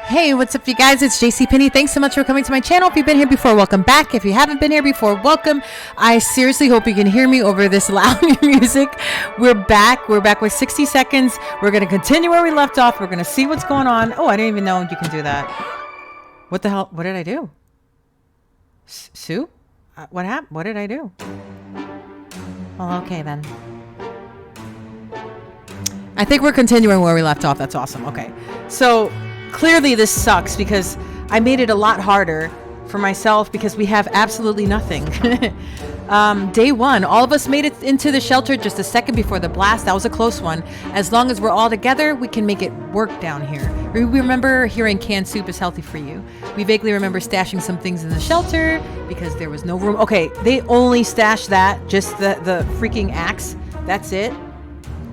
Hey, what's up, you guys? It's JCPenney. Thanks so much for coming to my channel. If you've been here before, welcome back. If you haven't been here before, welcome. I seriously hope you can hear me over this loud music. We're back. We're back with 60 seconds. We're going to continue where we left off. We're going to see what's going on. Oh, I didn't even know you can do that. What the hell? What did I do? Sue? What happened? What did I do? Well, okay then. I think we're continuing where we left off. That's awesome. Okay. So clearly this sucks because I made it a lot harder for myself because we have absolutely nothing. Day one, all of us made it into the shelter just a second before the blast. That was a close one. As long as we're all together, we can make it work down here. We remember hearing canned soup is healthy for you. We vaguely remember stashing some things in the shelter because there was no room. Okay, they only stashed that, just the freaking axe. That's it.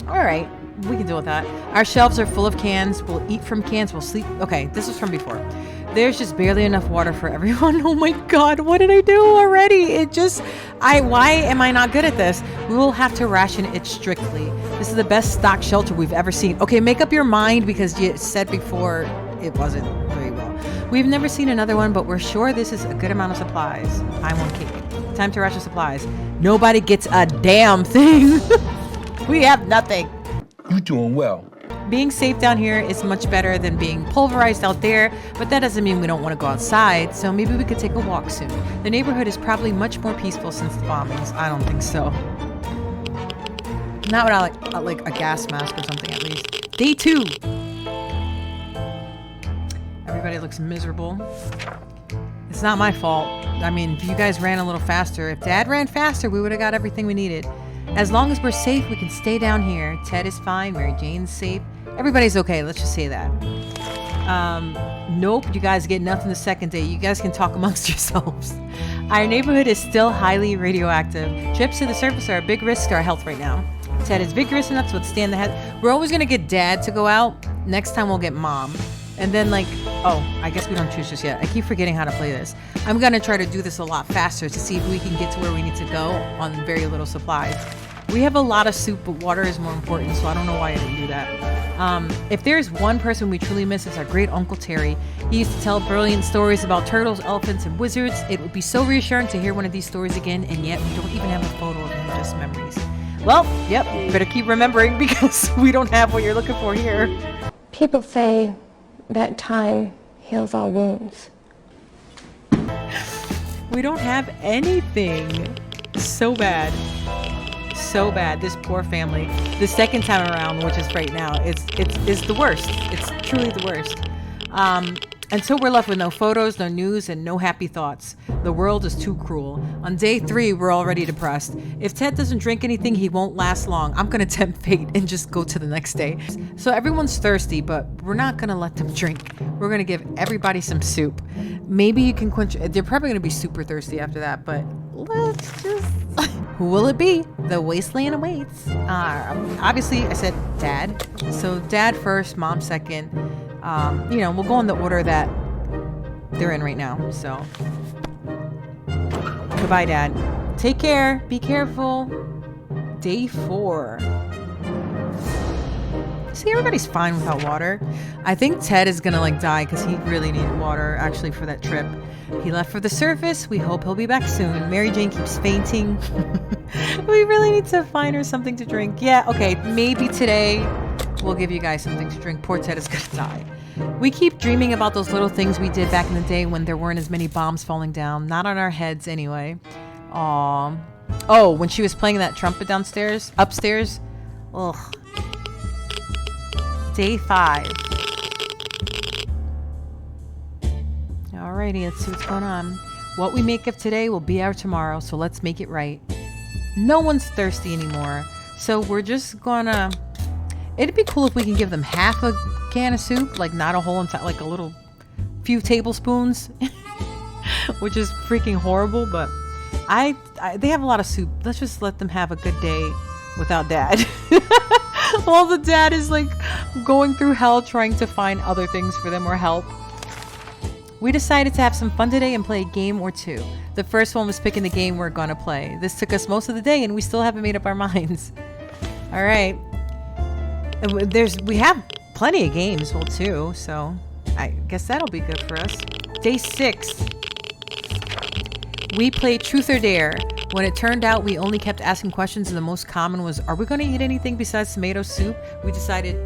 All right. We can deal with that. Our shelves are full of cans. We'll eat from cans. We'll sleep. Okay, this was from before. There's just barely enough water for everyone. Oh my God, what did I do already? Why am I not good at this? We will have to ration it strictly. This is the best stock shelter we've ever seen. Okay, make up your mind because you said before it wasn't very well. We've never seen another one, but we're sure this is a good amount of supplies. I want cake. Time to ration supplies. Nobody gets a damn thing. We have nothing. You're doing well. Being safe down here is much better than being pulverized out there, but that doesn't mean we don't want to go outside, so maybe we could take a walk soon. The neighborhood is probably much more peaceful since the bombings. I don't think so. Not without like a gas mask or something at least. Day two. Everybody looks miserable. It's not my fault. I mean, if you guys ran a little faster, if Dad ran faster, we would have got everything we needed. As long as we're safe, we can stay down here. Ted is fine. Mary Jane's safe. Everybody's okay. Let's just say that. Nope. You guys get nothing the second day. You guys can talk amongst yourselves. Our neighborhood is still highly radioactive. Trips to the surface are a big risk to our health right now. Ted is vigorous enough to withstand the head. We're always going to get Dad to go out. Next time we'll get Mom. And then I guess we don't choose just yet. I keep forgetting how to play this. I'm going to try to do this a lot faster to see if we can get to where we need to go on very little supplies. We have a lot of soup, but water is more important, so I don't know why I didn't do that. If there's one person we truly miss, it's our great Uncle Terry. He used to tell brilliant stories about turtles, elephants, and wizards. It would be so reassuring to hear one of these stories again, and yet we don't even have a photo of him, just memories. Well, yep, better keep remembering because we don't have what you're looking for here. People say that time heals all wounds. We don't have anything. So bad. So bad. This poor family. The second time around, which is right now, it's the worst. It's truly the worst. And so we're left with no photos, no news, and no happy thoughts. The world is too cruel. On day 3, we're already depressed. If Ted doesn't drink anything, he won't last long. I'm gonna tempt fate and just go to the next day. So everyone's thirsty, but we're not gonna let them drink. We're gonna give everybody some soup. Maybe you can quench. They're probably gonna be super thirsty after that, but let's just. Who will it be? The wasteland awaits. Obviously, I said Dad. So Dad first, Mom second. We'll go in the order that they're in right now. So, goodbye, Dad. Take care. Be careful. Day 4. See, everybody's fine without water. I think Ted is gonna die because he really needed water actually for that trip. He left for the surface. We hope he'll be back soon. Mary Jane keeps fainting. We really need to find her something to drink. Yeah, okay, maybe today we'll give you guys something to drink. Poor Ted is gonna die. We keep dreaming about those little things we did back in the day when there weren't as many bombs falling down. Not on our heads anyway. Aww. Oh, when she was playing that trumpet upstairs. Ugh. Day 5. Alrighty, let's see what's going on. What we make of today will be our tomorrow, so let's make it right. No one's thirsty anymore, so we're just gonna... It'd be cool if we can give them half a can of soup, like not a whole entire, like a little few tablespoons, which is freaking horrible, but they have a lot of soup. Let's just let them have a good day without Dad. While the dad is going through hell trying to find other things for them or help. We decided to have some fun today and play a game or two. The first one was picking the game we're gonna play. This took us most of the day and we still haven't made up our minds. All right. We have plenty of games, well, too, so I guess that'll be good for us. Day 6. We played Truth or Dare. When it turned out we only kept asking questions and the most common was, are we going to eat anything besides tomato soup? We decided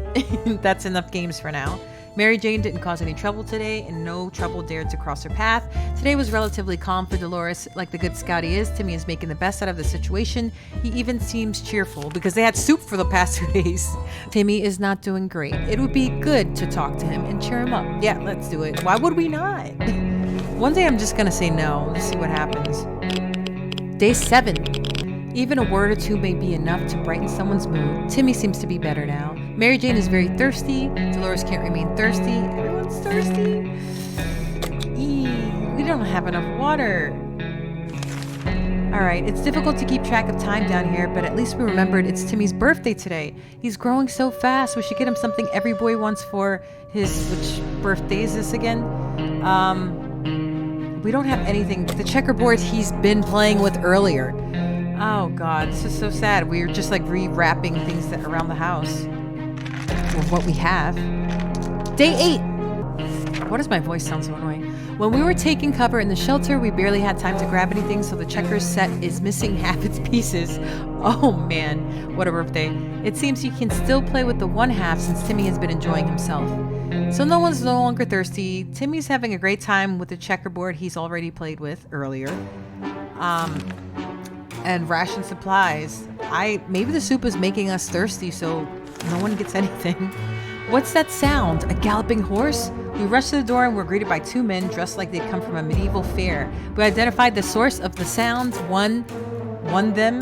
that's enough games for now. Mary Jane didn't cause any trouble today, and no trouble dared to cross her path. Today was relatively calm for Dolores. Like the good scout he is, Timmy is making the best out of the situation. He even seems cheerful because they had soup for the past 2 days. Timmy is not doing great. It would be good to talk to him and cheer him up. Yeah, let's do it. Why would we not? One day I'm just gonna say no. Let's see what happens. Day 7. Even a word or two may be enough to brighten someone's mood. Timmy seems to be better now. Mary Jane is very thirsty. Dolores can't remain thirsty. Everyone's thirsty. We don't have enough water. Alright, it's difficult to keep track of time down here, but at least we remembered it's Timmy's birthday today. He's growing so fast. We should get him something every boy wants for his... Which birthday is this again? We don't have anything. The checkerboard he's been playing with earlier. Oh god, this is so sad. We're just like rewrapping things that around the house. Or what we have. Day 8! Why does my voice sound so annoying? When we were taking cover in the shelter, we barely had time to grab anything, so the checkers set is missing half its pieces. Oh man, what a birthday. It seems you can still play with the one half since Timmy has been enjoying himself. So no one's no longer thirsty. Timmy's having a great time with the checkerboard he's already played with earlier. And ration supplies. Maybe the soup is making us thirsty, so no one gets anything. What's that sound? A galloping horse? We rushed to the door and were greeted by 2 men dressed like they'd come from a medieval fair. We identified the source of the sound. One them?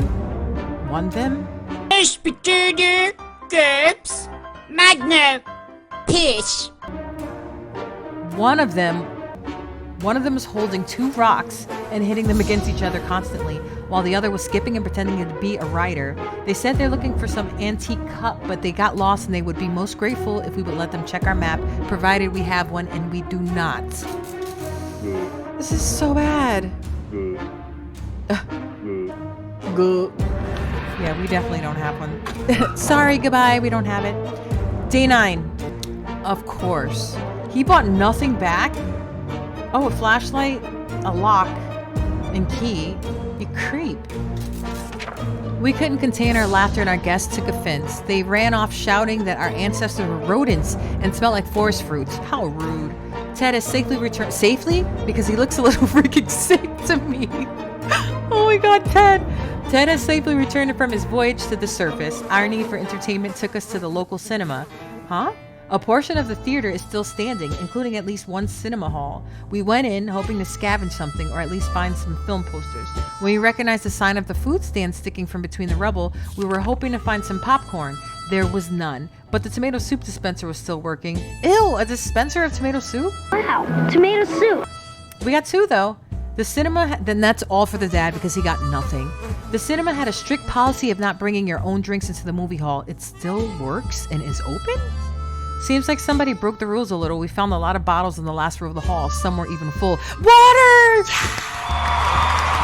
Potato, GURPS, Magno, Pish. One of them was holding 2 rocks and hitting them against each other constantly, while the other was skipping and pretending to be a rider. They said they're looking for some antique cup, but they got lost and they would be most grateful if we would let them check our map, provided we have one, and we do not. This is so bad. Yeah, we definitely don't have one. Sorry, goodbye, we don't have it. Day 9. Of course. He bought nothing back? Oh, a flashlight, a lock, and key. You creep. We couldn't contain our laughter and our guests took offense. They ran off shouting that our ancestors were rodents and smelled like forest fruits. How rude. Ted has safely returned. Safely? Because he looks a little freaking sick to me. Oh my god, Ted. Ted has safely returned from his voyage to the surface. Our need for entertainment took us to the local cinema. Huh? A portion of the theater is still standing, including at least one cinema hall. We went in, hoping to scavenge something or at least find some film posters. When we recognized the sign of the food stand sticking from between the rubble, we were hoping to find some popcorn. There was none, but the tomato soup dispenser was still working. Ew, a dispenser of tomato soup? Wow, tomato soup. We got 2 though. The cinema, then that's all for the dad because he got nothing. The cinema had a strict policy of not bringing your own drinks into the movie hall. It still works and is open? Seems like somebody broke the rules a little. We found a lot of bottles in the last row of the hall. Some were even full. Water!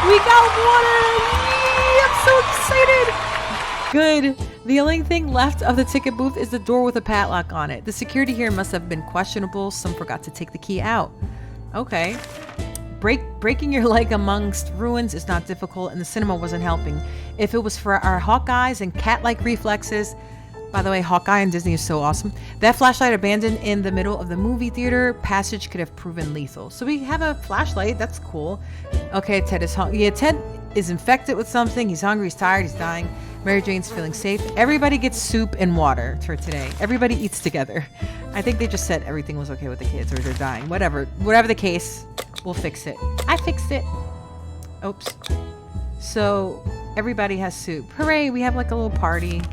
We got water! Yay! I'm so excited! Good. The only thing left of the ticket booth is the door with a padlock on it. The security here must have been questionable. Some forgot to take the key out. Okay. Breaking your leg amongst ruins is not difficult, and the cinema wasn't helping. If it was for our hawk eyes and cat-like reflexes... By the way, Hawkeye and Disney is so awesome. That flashlight abandoned in the middle of the movie theater passage could have proven lethal. So we have a flashlight. That's cool. Okay, Ted is hungry. Yeah, Ted is infected with something. He's hungry. He's tired. He's dying. Mary Jane's feeling safe. Everybody gets soup and water for today. Everybody eats together. I think they just said everything was okay with the kids or they're dying. Whatever the case, we'll fix it. I fixed it. Oops. So everybody has soup. Hooray, we have like a little party.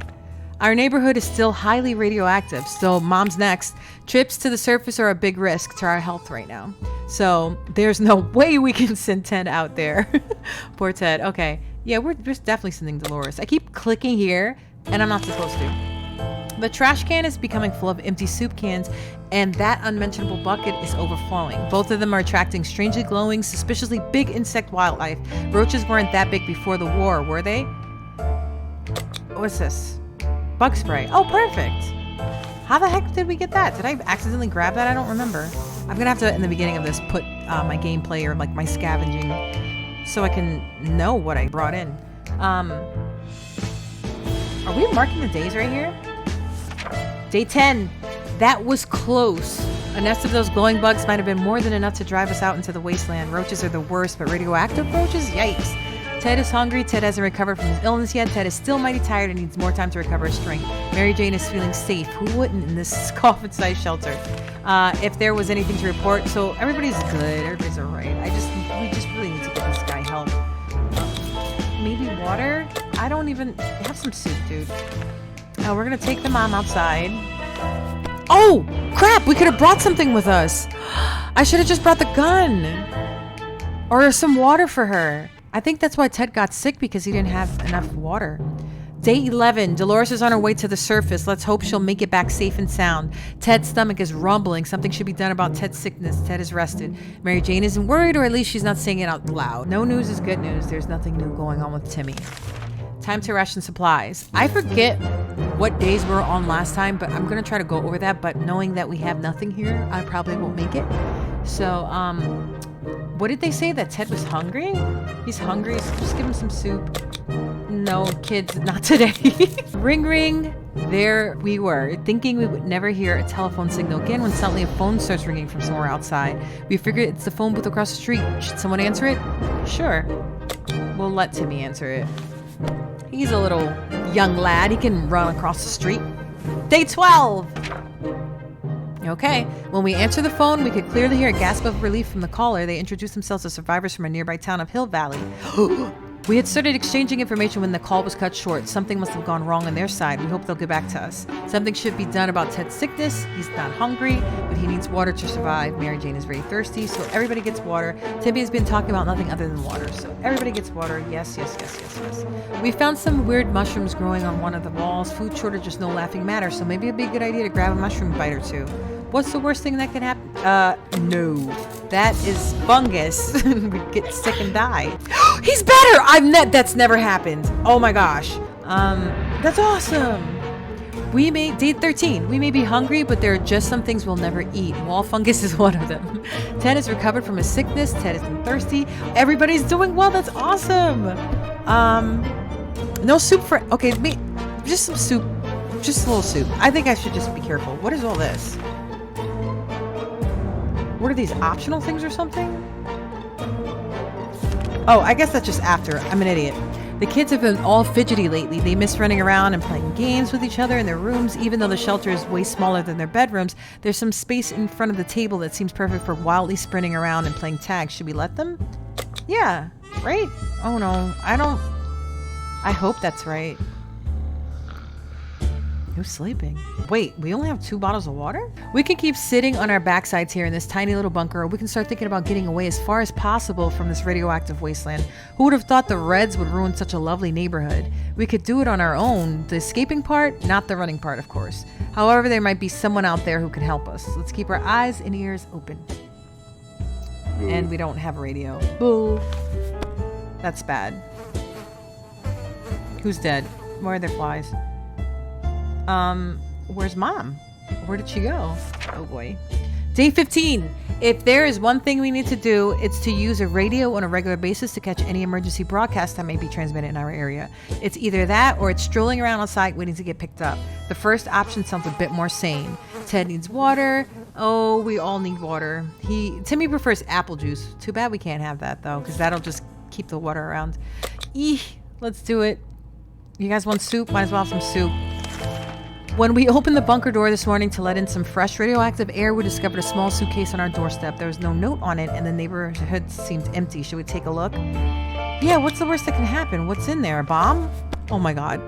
Our neighborhood is still highly radioactive, so mom's next. Trips to the surface are a big risk to our health right now. So there's no way we can send Ted out there. Poor Ted. Okay. Yeah, we're just definitely sending Dolores. I keep clicking here, and I'm not supposed to. The trash can is becoming full of empty soup cans, and that unmentionable bucket is overflowing. Both of them are attracting strangely glowing, suspiciously big insect wildlife. Roaches weren't that big before the war, were they? What's this? Bug spray. Oh, perfect. How the heck did we get that? Did I accidentally grab that? I don't remember. I'm gonna have to, in the beginning of this, put my gameplay or like my scavenging so I can know what I brought in. Are we marking the days right here? Day 10. That was close. A nest of those glowing bugs might have been more than enough to drive us out into the wasteland. Roaches are the worst, but radioactive roaches? Yikes. Ted is hungry. Ted hasn't recovered from his illness yet. Ted is still mighty tired and needs more time to recover his strength. Mary Jane is feeling safe. Who wouldn't in this coffin-sized shelter? If there was anything to report, so everybody's good. Everybody's all right. We just really need to get this guy help. Maybe water? I don't even have some soup, dude. Oh, we're gonna take the mom outside. Oh, crap! We could have brought something with us. I should have just brought the gun. Or some water for her. I think that's why Ted got sick, because he didn't have enough water. Day 11. Dolores is on her way to the surface. Let's hope she'll make it back safe and sound. Ted's stomach is rumbling. Something should be done about Ted's sickness. Ted is rested. Mary Jane isn't worried, or at least she's not saying it out loud. No news is good news. There's nothing new going on with Timmy. Time to ration supplies. I forget what days we were on last time, but I'm going to try to go over that. But knowing that we have nothing here, I probably won't make it. So, what did they say? That Ted was hungry? He's hungry, so just give him some soup. No, kids, not today. Ring, ring. There we were, thinking we would never hear a telephone signal again when suddenly a phone starts ringing from somewhere outside. We figured it's the phone booth across the street. Should someone answer it? Sure. We'll let Timmy answer it. He's a little young lad. He can run across the street. Day 12. Okay. When we answer the phone, we could clearly hear a gasp of relief from the caller. They introduced themselves as survivors from a nearby town of Hill Valley. We had started exchanging information when the call was cut short. Something must have gone wrong on their side. We hope they'll get back to us. Something should be done about Ted's sickness. He's not hungry, but he needs water to survive. Mary Jane is very thirsty, so everybody gets water. Timmy has been talking about nothing other than water, so everybody gets water. Yes, yes, yes, yes, yes. We found some weird mushrooms growing on one of the walls. Food shortage is no laughing matter, so maybe it'd be a good idea to grab a mushroom bite or two. What's the worst thing that could happen? No. That is fungus. We'd get sick and die. He's better! That's never happened. Oh my gosh. That's awesome. Day 13. We may be hungry, but there are just some things we'll never eat. Wall fungus is one of them. Ted has recovered from his sickness. Ted isn't thirsty. Everybody's doing well. That's awesome. No soup for... Okay, just some soup. Just a little soup. I think I should just be careful. What is all this? What are these, optional things or something? Oh, I guess that's just after. I'm an idiot. The kids have been all fidgety lately. They miss running around and playing games with each other in their rooms. Even though the shelter is way smaller than their bedrooms, there's some space in front of the table that seems perfect for wildly sprinting around and playing tag. Should we let them? Yeah, right? Oh no, I hope that's right. Who's sleeping? Wait, we only have 2 bottles of water? We can keep sitting on our backsides here in this tiny little bunker, or we can start thinking about getting away as far as possible from this radioactive wasteland. Who would have thought the Reds would ruin such a lovely neighborhood? We could do it on our own. The escaping part, not the running part, of course. However, there might be someone out there who can help us. Let's keep our eyes and ears open. And we don't have a radio. Boo. That's bad. Who's dead? Where are their flies? Where's Mom? Where did she go? Oh boy. Day 15. If there is one thing we need to do, it's to use a radio on a regular basis to catch any emergency broadcast that may be transmitted in our area. It's either that or it's strolling around outside waiting to get picked up. The first option sounds a bit more sane. Ted needs water. Oh, we all need water. Timmy prefers apple juice. Too bad we can't have that though, because that'll just keep the water around. Let's do it. You guys want soup? Might as well have some soup. When we opened the bunker door this morning to let in some fresh radioactive air, we discovered a small suitcase on our doorstep. There was no note on it, and the neighborhood seemed empty. Should we take a look? Yeah, what's the worst that can happen? What's in there? A bomb? Oh my god.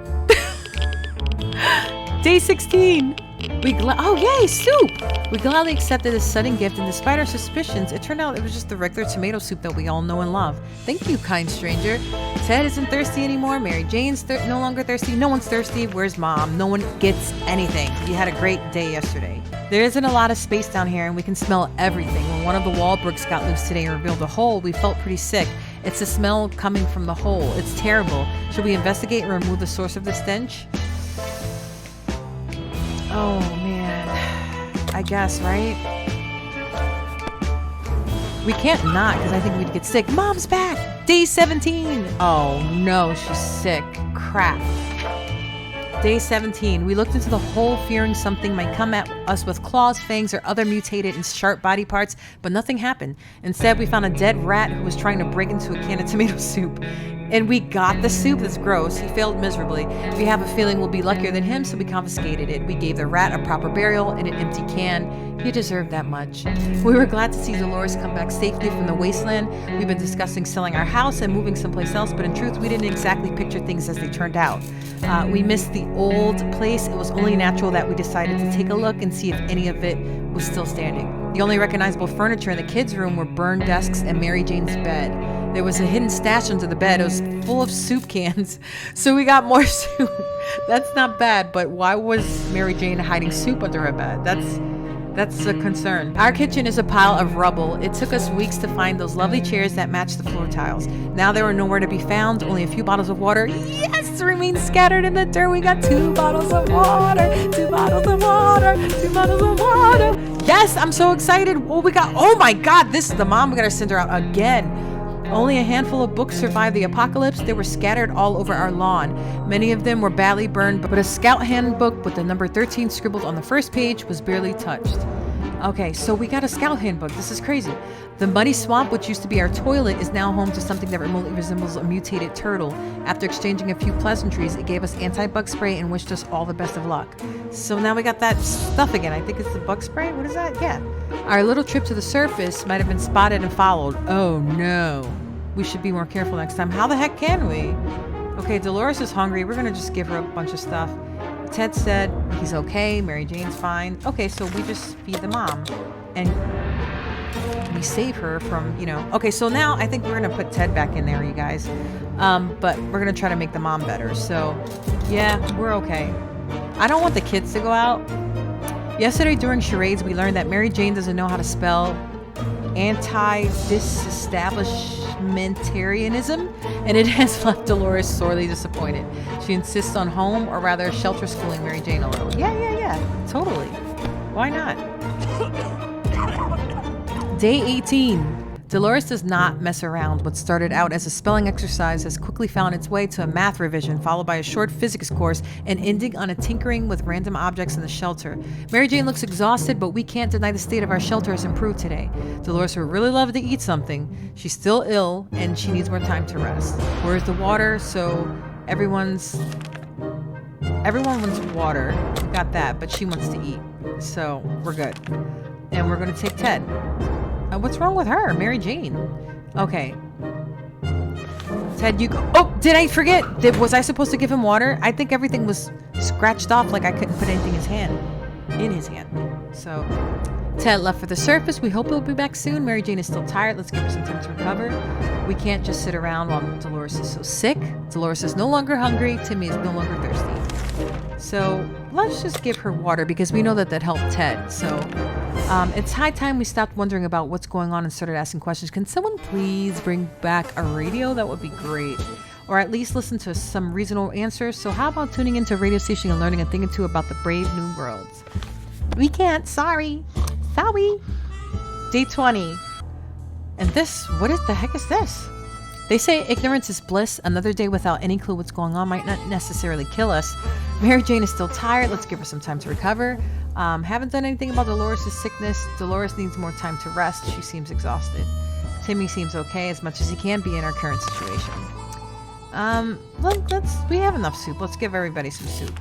Day 16. Oh yay, soup! We gladly accepted this sudden gift, and despite our suspicions, it turned out it was just the regular tomato soup that we all know and love. Thank you, kind stranger. Ted isn't thirsty anymore. Mary Jane's no longer thirsty. No one's thirsty. Where's Mom? No one gets anything. You had a great day yesterday. There isn't a lot of space down here, and we can smell everything. When one of the wall bricks got loose today and revealed a hole, we felt pretty sick. It's the smell coming from the hole. It's terrible. Should we investigate and remove the source of the stench? Oh man, I guess, right? We can't not, because I think we'd get sick. Mom's back! Day 17! Oh no, she's sick. Crap. Day 17. We looked into the hole fearing something might come at us with claws, fangs, or other mutated and sharp body parts, but nothing happened. Instead, we found a dead rat who was trying to break into a can of tomato soup. And we got the soup. That's gross. He failed miserably. We have a feeling we'll be luckier than him, so we confiscated it. We gave the rat a proper burial in an empty can. He deserved that much. We were glad to see Dolores come back safely from the wasteland. We've been discussing selling our house and moving someplace else, but in truth, we didn't exactly picture things as they turned out. We missed the old place. It was only natural that we decided to take a look and see if any of it was still standing. The only recognizable furniture in the kids' room were burned desks and Mary Jane's bed. There was a hidden stash under the bed. It was full of soup cans. So we got more soup. That's not bad, but why was Mary Jane hiding soup under her bed? That's a concern. Our kitchen is a pile of rubble. It took us weeks to find those lovely chairs that match the floor tiles. Now they were nowhere to be found, only a few bottles of water. Yes, remain scattered in the dirt. We got 2 bottles of water, 2 bottles of water, 2 bottles of water. Yes, I'm so excited. What we got? Oh my God, this is the mom. We gotta send her out again. Only a handful of books survived the apocalypse. They were scattered all over our lawn. Many of them were badly burned, but a scout handbook with the number 13 scribbled on the first page was barely touched. Okay, so we got a scout handbook. This is crazy. The muddy swamp, which used to be our toilet, is now home to something that remotely resembles a mutated turtle. After exchanging a few pleasantries, it gave us anti-bug spray and wished us all the best of luck. So now we got that stuff again. I think it's the bug spray. What is that? Yeah. Our little trip to the surface might have been spotted and followed. Oh no. We should be more careful next time. How the heck can we? Okay, Dolores is hungry. We're gonna just give her a bunch of stuff. Ted said he's okay. Mary Jane's fine. Okay, so we just feed the mom. And we save her from, Okay, so now I think we're gonna put Ted back in there, you guys. But we're gonna try to make the mom better. So, yeah, we're okay. I don't want the kids to go out. Yesterday during charades, we learned that Mary Jane doesn't know how to spell anti-disestablishmentarianism, and it has left Dolores sorely disappointed. She insists on home, or rather shelter schooling Mary Jane a little. Yeah, totally. Why not? Day 18. Dolores does not mess around. What started out as a spelling exercise has quickly found its way to a math revision, followed by a short physics course, and ending on a tinkering with random objects in the shelter. Mary Jane looks exhausted, but we can't deny the state of our shelter has improved today. Dolores would really love to eat something. She's still ill, and she needs more time to rest. Where's the water? So everyone wants water. We got that, but she wants to eat. So we're good. And we're going to take Ted. What's wrong with her? Mary Jane. Okay. Ted, you go. Oh, did I forget? Was I supposed to give him water? I think everything was scratched off, like I couldn't put anything in his hand. So, Ted left for the surface. We hope he'll be back soon. Mary Jane is still tired. Let's give her some time to recover. We can't just sit around while Dolores is so sick. Dolores is no longer hungry. Timmy is no longer thirsty. So, let's just give her water because we know that helped Ted. So, it's high time we stopped wondering about what's going on and started asking questions. Can someone please bring back a radio? That would be great. Or at least listen to some reasonable answers. So how about tuning into a radio station and learning a thing or two about the brave new worlds? We can't. Sorry. Day 20. And what the heck is this? They say ignorance is bliss. Another day without any clue what's going on might not necessarily kill us. Mary Jane is still tired. Let's give her some time to recover. Haven't done anything about Dolores' sickness. Dolores needs more time to rest. She seems exhausted. Timmy seems okay as much as he can be in our current situation. We have enough soup. Let's give everybody some soup.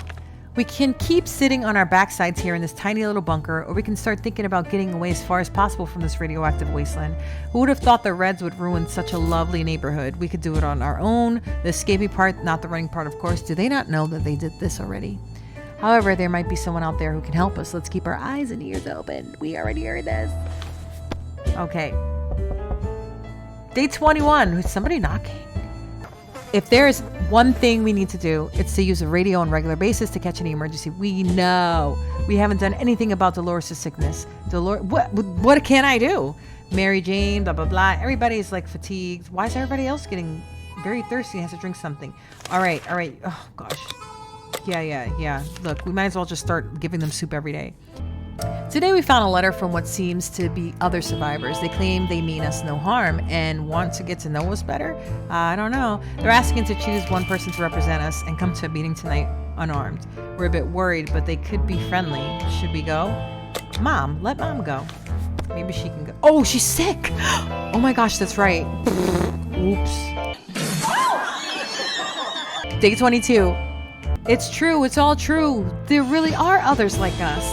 We can keep sitting on our backsides here in this tiny little bunker, or we can start thinking about getting away as far as possible from this radioactive wasteland. Who would have thought the Reds would ruin such a lovely neighborhood? We could do it on our own. The escaping part, not the running part, of course. Do they not know that they did this already? However, there might be someone out there who can help us. Let's keep our eyes and ears open. We already heard this. Okay. Day 21. Is somebody knocking? If there is one thing we need to do, it's to use a radio on a regular basis to catch any emergency. We know. We haven't done anything about Dolores' sickness. What can I do? Mary Jane, blah, blah, blah. Everybody's like fatigued. Why is everybody else getting very thirsty and has to drink something? All right. Oh, gosh. Yeah. Look, we might as well just start giving them soup every day. Today we found a letter from what seems to be other survivors. They claim they mean us no harm and want to get to know us better. I don't know. They're asking to choose one person to represent us and come to a meeting tonight unarmed. We're a bit worried, but they could be friendly. Should we go? Mom, let Mom go. Maybe she can go. Oh, she's sick. Oh my gosh, that's right. Oops. Day 22. It's true. It's all true. There really are others like us.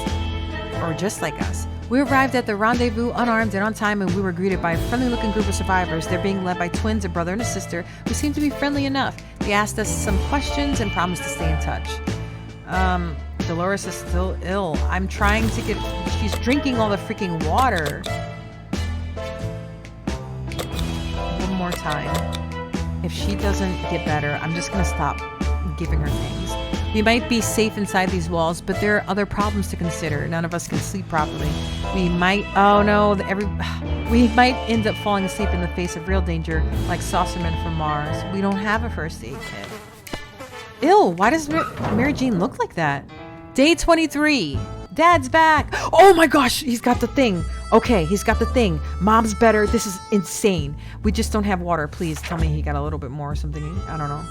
Or just like us. We arrived at the rendezvous unarmed and on time, and we were greeted by a friendly-looking group of survivors. They're being led by twins, a brother and a sister, who seem to be friendly enough. They asked us some questions and promised to stay in touch. Dolores is still ill. I'm trying to get... She's drinking all the freaking water. One more time. If she doesn't get better, I'm just gonna stop giving her things. We might be safe inside these walls, but there are other problems to consider. None of us can sleep properly. We might... Oh no, we might end up falling asleep in the face of real danger, like Saucerman from Mars. We don't have a first aid kit. Ew, why does Mary Jane look like that? Day 23. Dad's back. Oh my gosh, he's got the thing. Okay, he's got the thing. Mom's better. This is insane. We just don't have water. Please tell me he got a little bit more or something. I don't know.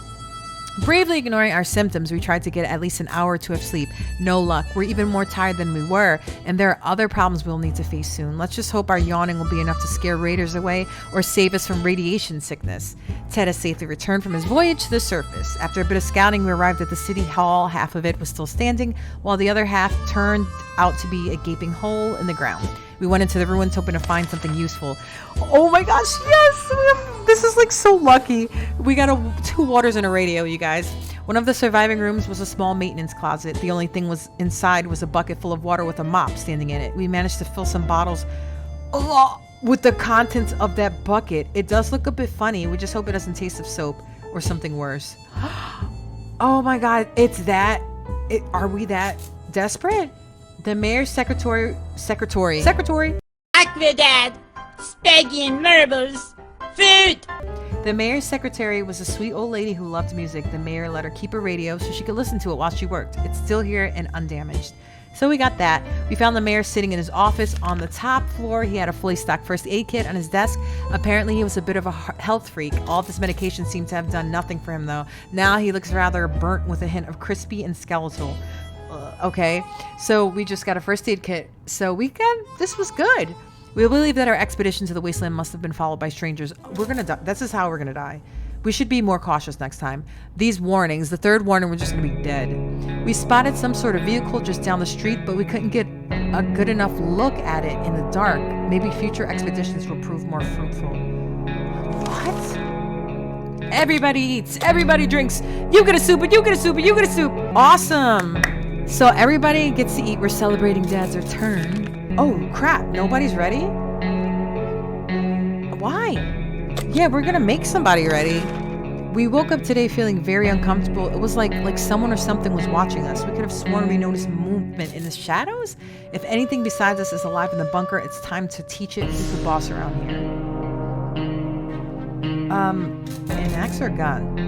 Bravely ignoring our symptoms, we tried to get at least an hour or two of sleep. No luck. We're even more tired than we were, and there are other problems we'll need to face soon. Let's just hope our yawning will be enough to scare raiders away or save us from radiation sickness. Ted has safely returned from his voyage to the surface. After a bit of scouting, we arrived at the city hall. Half of it was still standing, while the other half turned out to be a gaping hole in the ground. We went into the ruins hoping to find something useful. Oh my gosh, yes! This is like so lucky. We got 2 waters and a radio, you guys. One of the surviving rooms was a small maintenance closet. The only thing inside was a bucket full of water with a mop standing in it. We managed to fill some bottles with the contents of that bucket. It does look a bit funny. We just hope it doesn't taste of soap or something worse. Oh my god, it's that. Are we that desperate? The mayor's secretary. Aquadad, spaghetti and marbles, food. The mayor's secretary was a sweet old lady who loved music. The mayor let her keep a radio so she could listen to it while she worked. It's still here and undamaged. So we got that. We found the mayor sitting in his office on the top floor. He had a fully stocked first aid kit on his desk. Apparently he was a bit of a health freak. All of this medication seemed to have done nothing for him though. Now he looks rather burnt with a hint of crispy and skeletal. Okay, so we just got a first aid kit. So this was good. We believe that our expedition to the wasteland must have been followed by strangers. We're gonna die. This is how we're gonna die. We should be more cautious next time. These warnings, the third warning, we're just gonna be dead. We spotted some sort of vehicle just down the street, but we couldn't get a good enough look at it in the dark. Maybe future expeditions will prove more fruitful. What? Everybody eats, everybody drinks. You get a soup, and you get a soup, and you get a soup. Awesome. So everybody gets to eat. We're celebrating Dad's return. Oh crap, nobody's ready? Why? Yeah, we're gonna make somebody ready. We woke up today feeling very uncomfortable. It was like someone or something was watching us. We could have sworn we noticed movement in the shadows. If anything besides us is alive in the bunker, it's time to teach it who's the boss around here. An axe or a gun?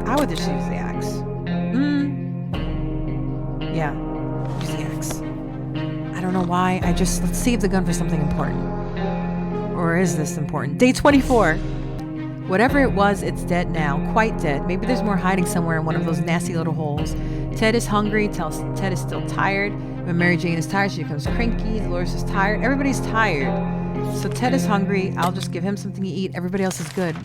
I would just use the axe. Yeah, use the axe. I don't know why. Let's save the gun for something important. Or is this important? Day 24. Whatever it was, it's dead now. Quite dead. Maybe there's more hiding somewhere in one of those nasty little holes. Ted is hungry. Ted is still tired. When Mary Jane is tired, she becomes cranky. Dolores is tired. Everybody's tired. So Ted is hungry. I'll just give him something to eat. Everybody else is good.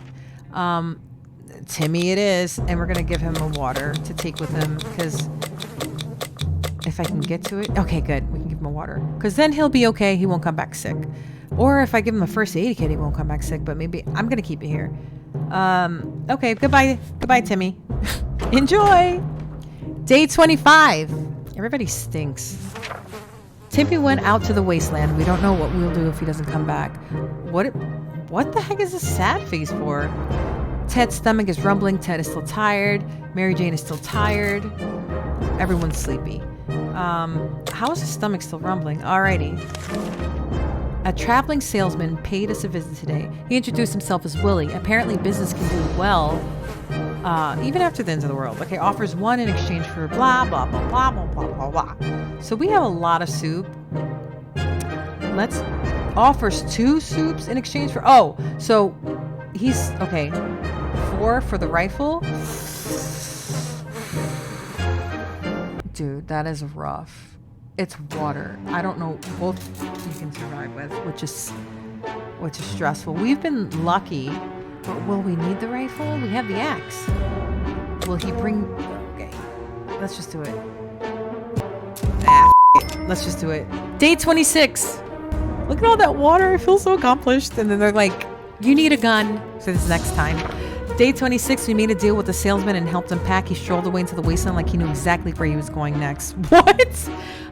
Timmy it is. And we're going to give him a water to take with him because... if I can get to it. Okay, good. We can give him a water. Because then he'll be okay. He won't come back sick. Or if I give him a first aid kit, he won't come back sick. But maybe I'm going to keep it here. Okay, goodbye. Goodbye, Timmy. Enjoy. Day 25. Everybody stinks. Timmy went out to the wasteland. We don't know what we'll do if he doesn't come back. What the heck is this sad face for? Ted's stomach is rumbling. Ted is still tired. Mary Jane is still tired. Everyone's sleepy. How is his stomach still rumbling? Alrighty. A traveling salesman paid us a visit today. He introduced himself as Willie. Apparently business can do well, even after the end of the world. Okay, offers 1 in exchange for blah, blah, blah, blah, blah, blah, blah, blah. So we have a lot of soup. let's offers 2 soups in exchange for, oh, so he's, okay, 4 for the rifle. Dude, that is rough. It's water. I don't know, both you can survive with, which is stressful. We've been lucky, but will we need the rifle? We have the axe. Will he bring, okay, let's just do it. Let's just do it. Day 26. Look at all that water. I feel so accomplished. And then they're like, you need a gun. So this is next time. Day 26, we made a deal with the salesman and helped him pack. He strolled away into the wasteland like he knew exactly where he was going next. What?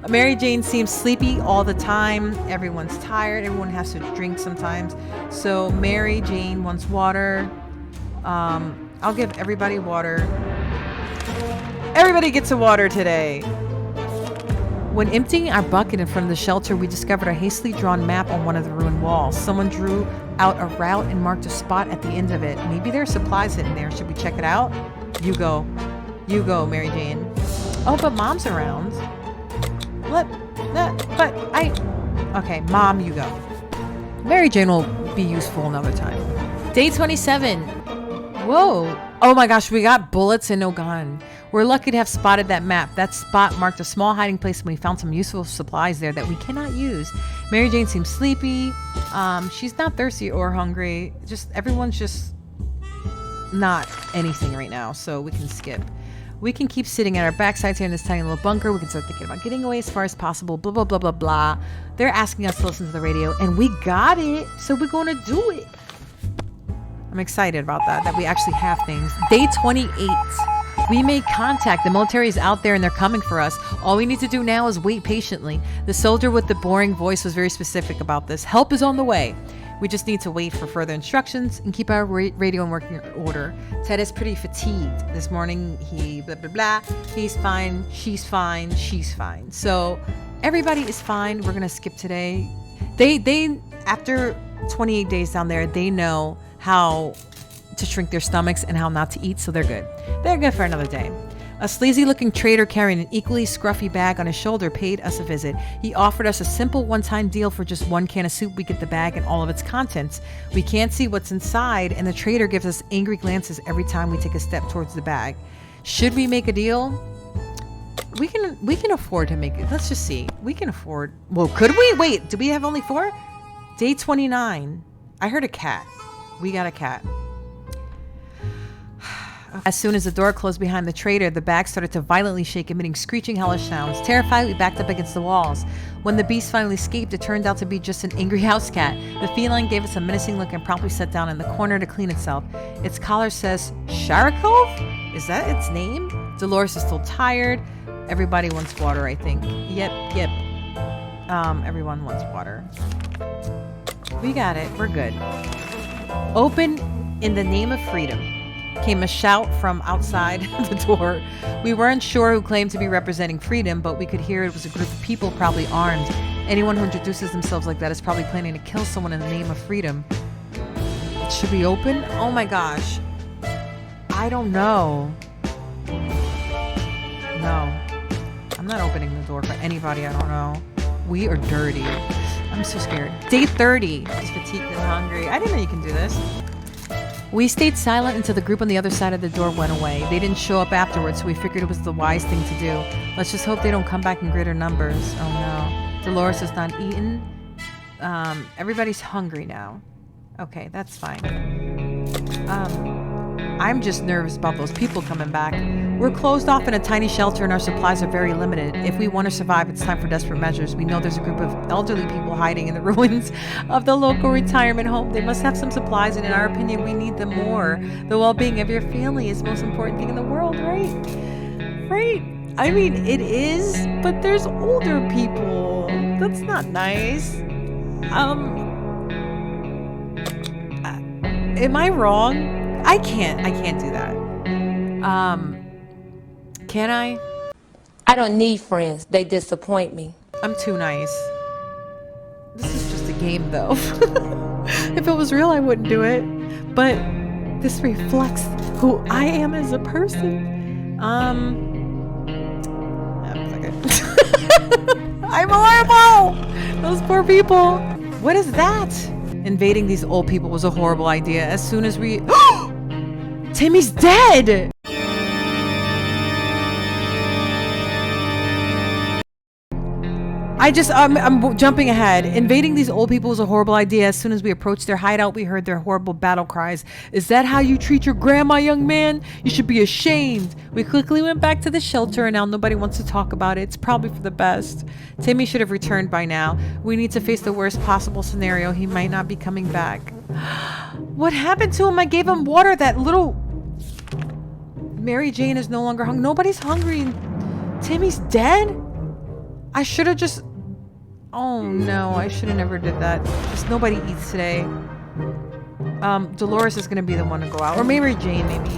Mary Jane seems sleepy all the time. Everyone's tired. Everyone has to drink sometimes. So Mary Jane wants water. I'll give everybody water. Everybody gets a water today. When emptying our bucket in front of the shelter, we discovered a hastily drawn map on one of the ruined walls. Someone drew out a route and marked a spot at the end of it. Maybe there are supplies hidden there. Should we check it out? You go. You go, Mary Jane. Oh, but Mom's around. Okay, Mom, you go. Mary Jane will be useful another time. Day 27. Whoa. Oh my gosh, we got bullets and no gun. We're lucky to have spotted that map. That spot marked a small hiding place and we found some useful supplies there that we cannot use. Mary Jane seems sleepy. She's not thirsty or hungry. Everyone's just not anything right now, so we can skip. We can keep sitting at our backsides here in this tiny little bunker. We can start thinking about getting away as far as possible. Blah, blah, blah, blah, blah. They're asking us to listen to the radio, and we got it, so we're going to do it. I'm excited about that we actually have things. Day 28. We made contact. The military is out there and they're coming for us. All we need to do now is wait patiently. The soldier with the boring voice was very specific about this. Help is on the way. We just need to wait for further instructions and keep our radio in working order. Ted is pretty fatigued. This morning he blah, blah, blah. He's fine. She's fine. She's fine. So everybody is fine. We're going to skip today. They, after 28 days down there, they know how to shrink their stomachs and how not to eat, so they're good. They're good for another day. A sleazy-looking trader carrying an equally scruffy bag on his shoulder paid us a visit. He offered us a simple one-time deal for just 1 can of soup. We get the bag and all of its contents. We can't see what's inside, and the trader gives us angry glances every time we take a step towards the bag. Should we make a deal? We can afford to make it. Let's just see. We can afford. Well, could we? Wait, do we have only 4? Day 29. I heard a cat. We got a cat. As soon as the door closed behind the trader, the bag started to violently shake, emitting screeching, hellish sounds. Terrified, we backed up against the walls. When the beast finally escaped, it turned out to be just an angry house cat. The feline gave us a menacing look and promptly sat down in the corner to clean itself. Its collar says Sharakov? Is that its name? Dolores is still tired. Everybody wants water, I think. Yep. Everyone wants water. We got it. We're good. Open in the name of freedom. Came a shout from outside the door. We weren't sure who claimed to be representing freedom, but we could hear it was a group of people probably armed. Anyone who introduces themselves like that is probably planning to kill someone in the name of freedom. Should we open? Oh my gosh. I don't know. No. I'm not opening the door for anybody I don't know. We are dirty. I'm so scared. Day 30. Just fatigued and hungry. I didn't know you can do this. We stayed silent until the group on the other side of the door went away. They didn't show up afterwards, so we figured it was the wise thing to do. Let's just hope they don't come back in greater numbers. Oh no. Dolores has not eaten. Everybody's hungry now. Okay, that's fine. I'm just nervous about those people coming back. We're closed off in a tiny shelter and our supplies are very limited. If we want to survive, it's time for desperate measures. We know there's a group of elderly people hiding in the ruins of the local retirement home. They must have some supplies, and in our opinion, we need them more. The well-being of your family is the most important thing in the world, right? Right? I mean, it is, but there's older people. That's not nice. Am I wrong? I can't do that. Can I? I don't need friends. They disappoint me. I'm too nice. This is just a game, though. If it was real, I wouldn't do it. But this reflects who I am as a person. I'm horrible. Those poor people. What is that? Invading these old people was a horrible idea. As soon as we... Timmy's dead! I'm jumping ahead. Invading these old people was a horrible idea. As soon as we approached their hideout, we heard their horrible battle cries. Is that how you treat your grandma, young man? You should be ashamed. We quickly went back to the shelter, and now nobody wants to talk about it. It's probably for the best. Timmy should have returned by now. We need to face the worst possible scenario. He might not be coming back. What happened to him? I gave him water. That little... Mary Jane is no longer hungry. Nobody's hungry. Timmy's dead? I should have just... Oh no, I should have never did that. Just nobody eats today. Dolores is gonna be the one to go out. Or Mary Jane, maybe.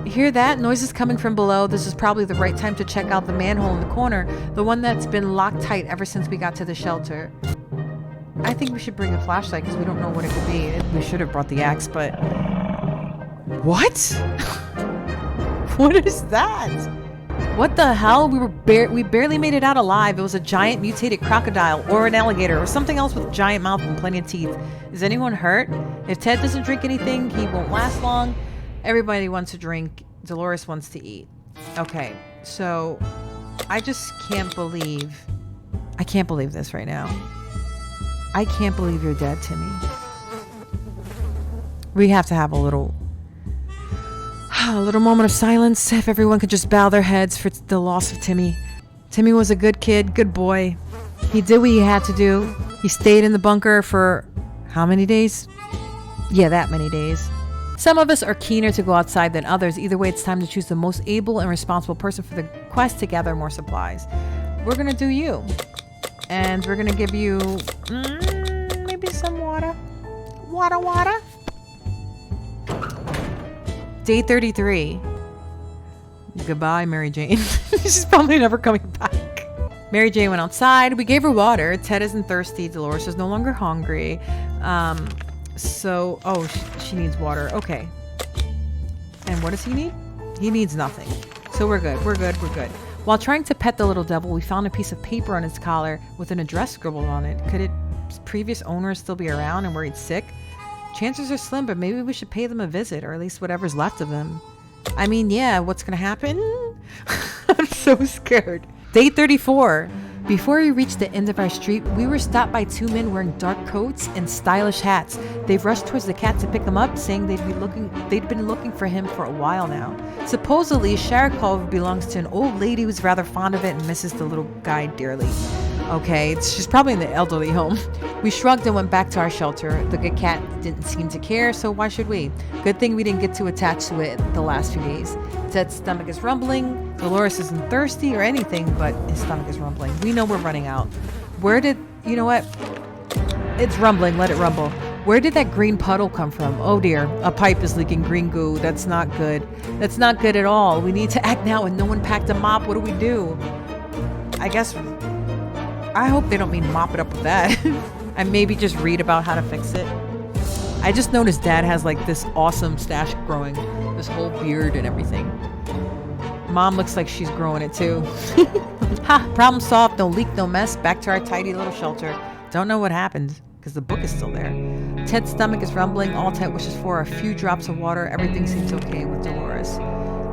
Hear that? Noises coming from below. This is probably the right time to check out the manhole in the corner. The one that's been locked tight ever since we got to the shelter. I think we should bring a flashlight because we don't know what it could be. We should have brought the axe, but... What? What is that? What the hell? We barely made it out alive. It was a giant mutated crocodile or an alligator or something else with a giant mouth and plenty of teeth. Is anyone hurt? If Ted doesn't drink anything, he won't last long. Everybody wants to drink. Dolores wants to eat. Okay, so I just can't believe... I can't believe this right now. I can't believe you're dead, Timmy. We have to have a little moment of silence. If everyone could just bow their heads for the loss of Timmy. Timmy was a good kid, good boy. He did what he had to do. He stayed in the bunker for how many days? Yeah, that many days. Some of us are keener to go outside than others. Either way, it's time to choose the most able and responsible person for the quest to gather more supplies. We're gonna do you. And we're gonna give you maybe some water. Water. Day 33. Goodbye, Mary Jane. She's probably never coming back. Mary Jane went outside. We gave her water. Ted isn't thirsty. Dolores is no longer hungry. She needs water. Okay. And what does he need? He needs nothing. So we're good. While trying to pet the little devil, we found a piece of paper on his collar with an address scribbled on it. Could its previous owner still be around and worried sick? Chances are slim, but maybe we should pay them a visit, or at least whatever's left of them. I mean, yeah, what's gonna happen? I'm so scared. Day 34. Before we reached the end of our street, we were stopped by two men wearing dark coats and stylish hats. They've rushed towards the cat to pick him up, saying they'd been looking for him for a while now. Supposedly, Sharakov belongs to an old lady who's rather fond of it and misses the little guy dearly. Okay, she's probably in the elderly home. We shrugged and went back to our shelter. The good cat didn't seem to care, so why should we? Good thing we didn't get too attached to it the last few days. Ted's stomach is rumbling. Dolores isn't thirsty or anything, but his stomach is rumbling. We know we're running out. You know what? It's rumbling, let it rumble. Where did that green puddle come from? Oh dear, a pipe is leaking green goo. That's not good. That's not good at all. We need to act now and no one packed a mop. What do we do? I hope they don't mean mop it up with that. And maybe just read about how to fix it. I just noticed Dad has like this awesome stash growing. This whole beard and everything. Mom looks like she's growing it too. Ha! Problem solved. No leak, no mess. Back to our tidy little shelter. Don't know what happened because the book is still there. Ted's stomach is rumbling. All Ted wishes for are a few drops of water. Everything seems okay with Dolores.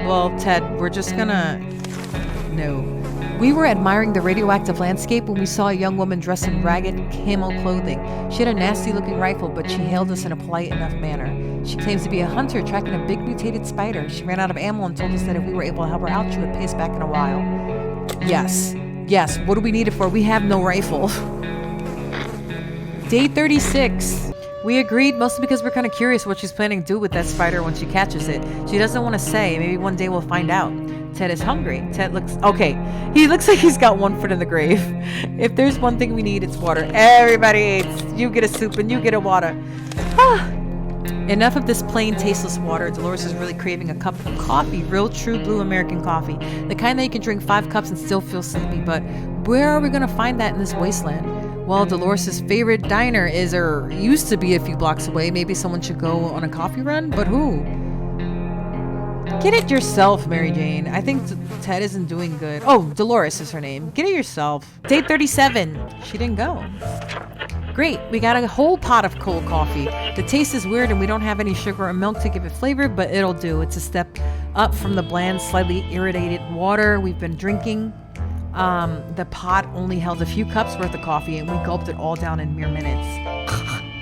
Well, Ted, we're just gonna... No. We were admiring the radioactive landscape when we saw a young woman dressed in ragged camo clothing. She had a nasty-looking rifle, but she hailed us in a polite enough manner. She claims to be a hunter tracking a big mutated spider. She ran out of ammo and told us that if we were able to help her out, she would pay us back in a while. Yes. What do we need it for? We have no rifle. Day 36. We agreed, mostly because we're kind of curious what she's planning to do with that spider when she catches it. She doesn't want to say. Maybe one day we'll find out. Ted is hungry. Ted looks... Okay, he looks like he's got one foot in the grave. If there's one thing we need, it's water. Everybody eats. You get a soup and you get a water. Enough of this plain, tasteless water. Dolores is really craving a cup of coffee. Real, true blue American coffee. The kind that you can drink 5 cups and still feel sleepy. But where are we going to find that in this wasteland? Well, Dolores' favorite diner is, or used to be, a few blocks away. Maybe someone should go on a coffee run, but who? Get it yourself, Mary Jane. I think Ted isn't doing good. Oh, Dolores is her name. Get it yourself. Day 37. She didn't go. Great. We got a whole pot of cold coffee. The taste is weird and we don't have any sugar or milk to give it flavor, but it'll do. It's a step up from the bland, slightly irritated water we've been drinking. The pot only held a few cups worth of coffee and we gulped it all down in mere minutes.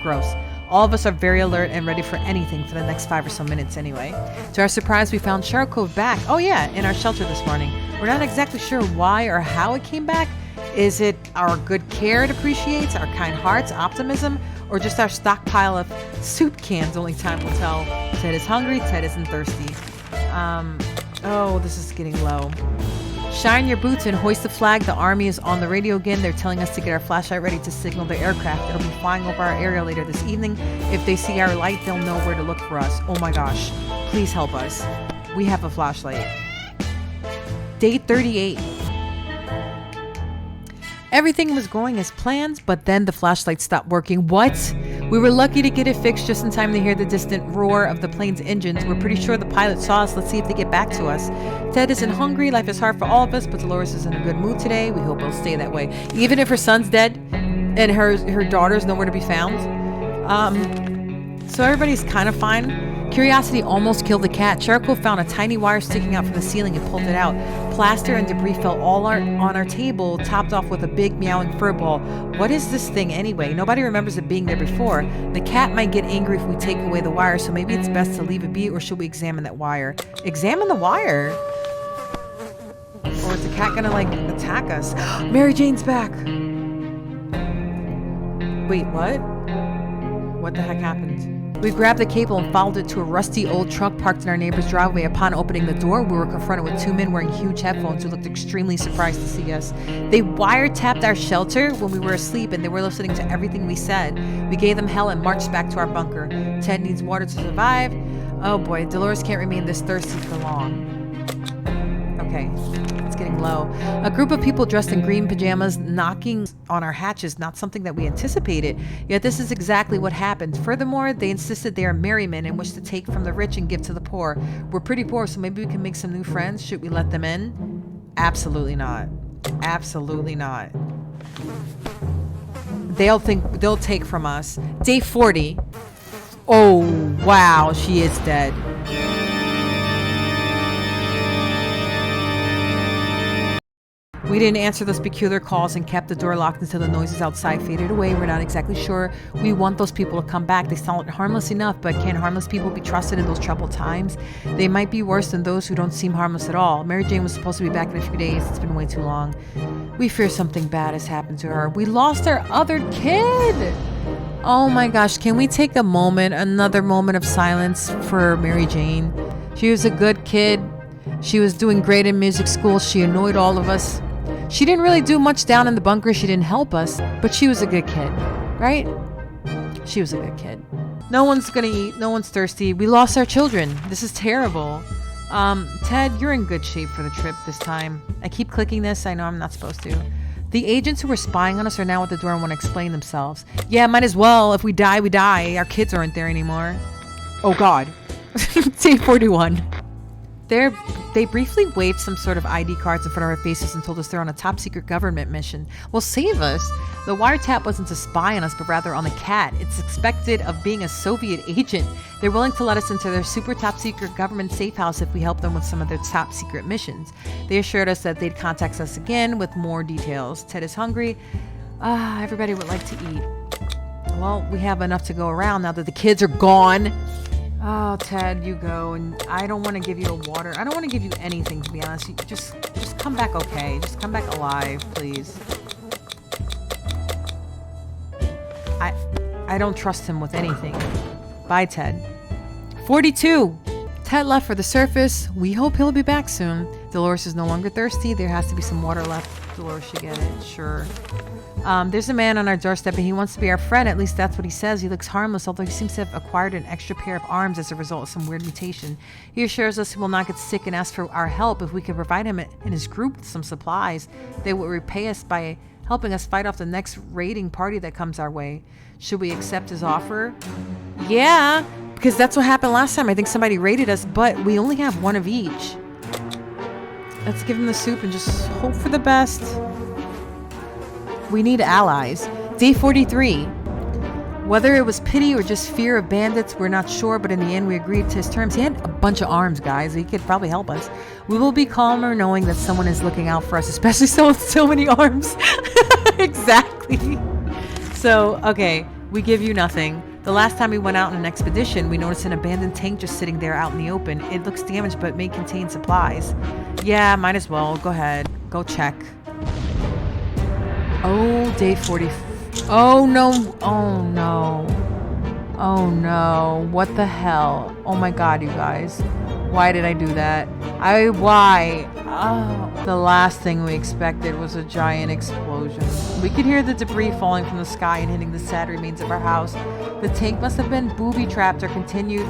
Gross. All of us are very alert and ready for anything for the next 5 or so minutes anyway. To our surprise, we found Sharkov back. Oh yeah, in our shelter this morning. We're not exactly sure why or how it came back. Is it our good care it appreciates, our kind hearts, optimism, or just our stockpile of soup cans? Only time will tell. Ted is hungry, Ted isn't thirsty. Oh, this is getting low. Shine your boots and hoist the flag. The army is on the radio again. They're telling us to get our flashlight ready to signal the aircraft. It'll be flying over our area later this evening. If they see our light, they'll know where to look for us. Oh my gosh. Please help us. We have a flashlight. Day 38. Everything was going as planned, but then the flashlight stopped working. What? We were lucky to get it fixed just in time to hear the distant roar of the plane's engines. We're pretty sure the pilot saw us. Let's see if they get back to us. Ted isn't hungry. Life is hard for all of us, but Dolores is in a good mood today. We hope it'll stay that way. Even if her son's dead and her daughter's nowhere to be found. So everybody's kind of fine. Curiosity almost killed the cat. Charcoal found a tiny wire sticking out from the ceiling and pulled it out. Plaster and debris fell all on our table, topped off with a big meowing fur ball. What is this thing anyway? Nobody remembers it being there before. The cat might get angry if we take away the wire, so maybe it's best to leave it be, or should we examine that wire? Examine the wire? Or is the cat gonna, like, attack us? Mary Jane's back! Wait, what? What the heck happened? We grabbed the cable and followed it to a rusty old truck parked in our neighbor's driveway. Upon opening the door, we were confronted with 2 men wearing huge headphones who looked extremely surprised to see us. They wiretapped our shelter when we were asleep, and they were listening to everything we said. We gave them hell and marched back to our bunker. Ted needs water to survive. Oh boy, Dolores can't remain this thirsty for long. Okay, it's getting low. A group of people dressed in green pajamas knocking on our hatches, not something that we anticipated. Yet this is exactly what happened. Furthermore, they insisted they are merry men and wish to take from the rich and give to the poor. We're pretty poor, so maybe we can make some new friends. Should we let them in? Absolutely not. Absolutely not. They'll take from us. Day 40. Oh, wow, she is dead. We didn't answer those peculiar calls and kept the door locked until the noises outside faded away. We're not exactly sure we want those people to come back. They sound harmless enough, but can harmless people be trusted in those troubled times? They might be worse than those who don't seem harmless at all. Mary Jane was supposed to be back in a few days. It's been way too long. We fear something bad has happened to her. We lost our other kid! Oh my gosh, can we take a moment, another moment of silence for Mary Jane? She was a good kid. She was doing great in music school. She annoyed all of us. She didn't really do much down in the bunker. She didn't help us, but she was a good kid, right? She was a good kid. No one's gonna eat. No one's thirsty. We lost our children. This is terrible. Ted, you're in good shape for the trip this time. I keep clicking this. I know I'm not supposed to. The agents who were spying on us are now at the door and want to explain themselves. Yeah, might as well. If we die, we die. Our kids aren't there anymore. Oh, God. Day 41. They briefly waved some sort of ID cards in front of our faces and told us they're on a top secret government mission. Well, save us. The wiretap wasn't to spy on us, but rather on the cat. It's suspected of being a Soviet agent. They're willing to let us into their super top secret government safe house if we help them with some of their top secret missions. They assured us that they'd contact us again with more details. Ted is hungry. Everybody would like to eat. Well, we have enough to go around now that the kids are gone. Oh, Ted, you go, and I don't want to give you a water. I don't want to give you anything, to be honest. You just come back okay. Just come back alive, please. I don't trust him with anything. Bye, Ted. 42. Ted left for the surface. We hope he'll be back soon. Dolores is no longer thirsty. There has to be some water left. Dolores should get it, sure. There's a man on our doorstep and he wants to be our friend. At least that's what he says. He looks harmless, although he seems to have acquired an extra pair of arms as a result of some weird mutation. He assures us he will not get sick and asks for our help if we can provide him and his group with some supplies. They will repay us by helping us fight off the next raiding party that comes our way. Should we accept his offer? Yeah, because that's what happened last time. I think somebody raided us, but we only have one of each. Let's give him the soup and just hope for the best. We need allies. Day 43. Whether it was pity or just fear of bandits, we're not sure, but in the end we agreed to his terms. He had a bunch of arms, guys. He could probably help us. We will be calmer knowing that someone is looking out for us, especially so many arms. Exactly. So, okay, we give you nothing. The last time we went out on an expedition, we noticed an abandoned tank just sitting there out in the open. It looks damaged, but may contain supplies. Yeah, might as well. Go ahead. Go check. Oh, day 40. Oh, no. Oh, no. Oh, no. What the hell? Oh, my God, you guys. Why did I do that? Why? Oh, the last thing we expected was a giant explosion. We could hear the debris falling from the sky and hitting the sad remains of our house. The tank must have been booby-trapped or continued.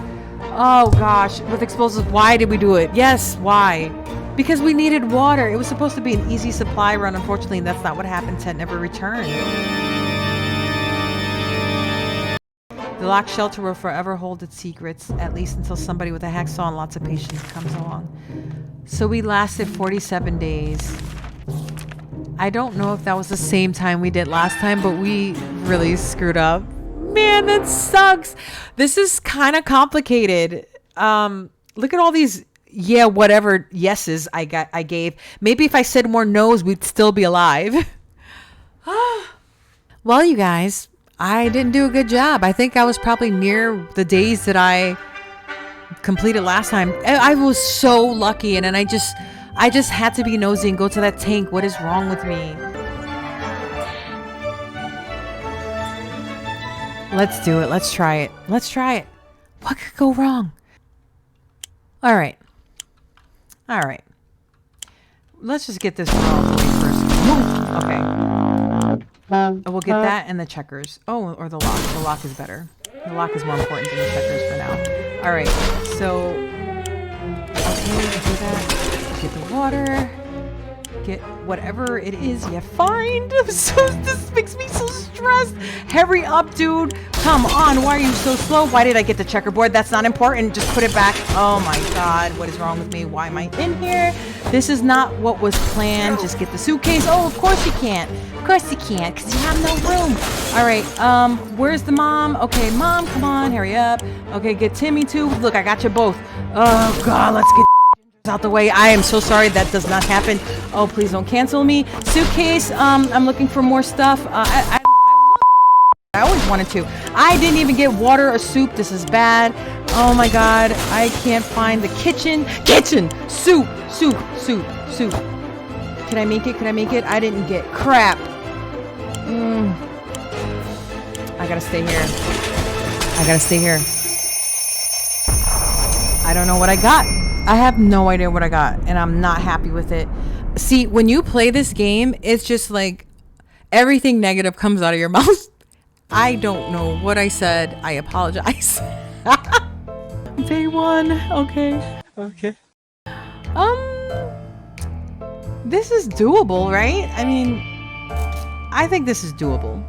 Oh, gosh. With explosives. Why did we do it? Yes, why? Because we needed water. It was supposed to be an easy supply run. Unfortunately, that's not what happened. Ted never returned. The locked shelter will forever hold its secrets, at least until somebody with a hacksaw and lots of patience comes along. So we lasted 47 days. I don't know if that was the same time we did last time, but we really screwed up. Man, that sucks. This is kind of complicated. Look at all these yeah, whatever yeses I gave. Maybe if I said more no's, we'd still be alive. Well, you guys, I didn't do a good job. I think I was probably near the days that I completed last time. I was so lucky, and then I just had to be nosy and go to that tank. What is wrong with me? Let's do it. Let's try it. Let's try it. What could go wrong? All right. All right. Let's just get this girl out the way first. Okay. We'll get that and the checkers. Oh, or the lock. The lock is better. The lock is more important than the checkers for now. All right. So, okay, do that. Get the water. Get whatever it is you find. This makes me so stressed. Hurry up, dude. Come on. Why are you so slow? Why did I get the checkerboard? That's not important. Just put it back. Oh my God. What is wrong with me? Why am I in here? This is not what was planned. Just get the suitcase. Oh, of course you can't. Of course you can't, because you have no room. All right. Where's the mom? Okay, mom, come on. Hurry up. Okay, get Timmy too. Look, I got you both. Oh God, let's get out the way. I am so sorry that does not happen. Oh, please don't cancel me. Suitcase. I'm looking for more stuff. I always wanted to. I didn't even get water or soup. This is bad. Oh my God. I can't find the kitchen. Soup. Can I make it? Can I make it? I didn't get crap. I gotta stay here. I don't know what I got. I have no idea what I got, and I'm not happy with it. See, when you play this game, it's just like everything negative comes out of your mouth. I don't know what I said. I apologize. Day one. Okay. This is doable, right? I mean, I think this is doable.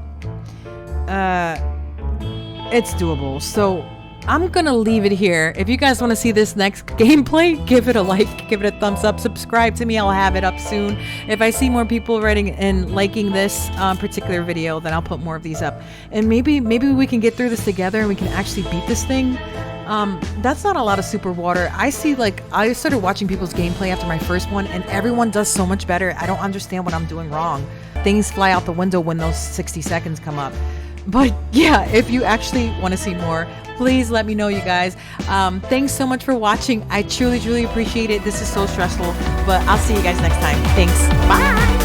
It's doable. So I'm gonna leave it here. If you guys want to see this next gameplay, give it a like, give it a thumbs up, subscribe to me. I'll have it up soon. If I see more people writing and liking this particular video, then I'll put more of these up. And maybe we can get through this together and we can actually beat this thing. That's not a lot of super water. I started watching people's gameplay after my first one, and everyone does so much better. I don't understand what I'm doing wrong. Things fly out the window when those 60 seconds come up. But yeah, if you actually want to see more, please let me know, you guys. Thanks so much for watching. I truly appreciate it. This is so stressful, but I'll see you guys next time. Thanks. Bye.